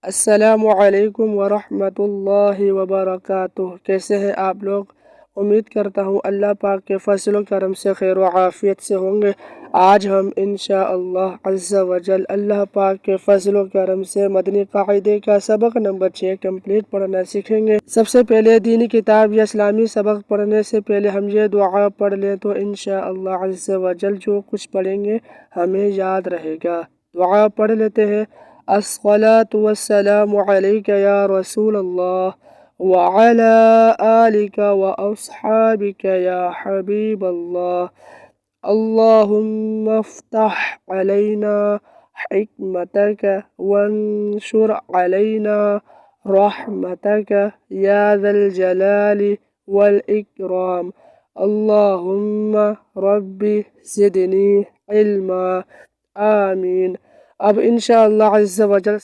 अस्सलामुअलैकुम वरहमतुल्लाहि वबरकातुह। कैसे हैं आप लोग? उम्मीद करता हूँ अल्लाह पाक के फजल करम से खैर व आफियत से होंगे। आज हम इंशाअल्लाह अज़्ज़ा वजल अल्लाह पाक के फजल करम से मदनी कायदे का सबक नंबर 6 कंप्लीट पढ़ना सीखेंगे। सबसे पहले दीनी किताब या इस्लामी सबक पढ़ने से पहले हम ये दुआ पढ़ लें तो इंशाअल्लाह अज़्ज़ा वजल जो कुछ पढ़ेंगे हमें याद रहेगा। दुआ पढ़ लेते हैं। अस्सलातु वस्सलामु अलैका या रसूल अल्लाह व अला आलिका व अस्हाबिका या हबीब अल्लाह। अल्लाहुम्मा फ़्तह अलैना हिकमतक वंशुर अलैना रहमतक या ज़ल जलाली वल इकराम। अल्लाहुम्मा रब्बी ज़िदनी इल्मा। आमीन। अब इंशाअल्लाह अज़्ज़ा वजल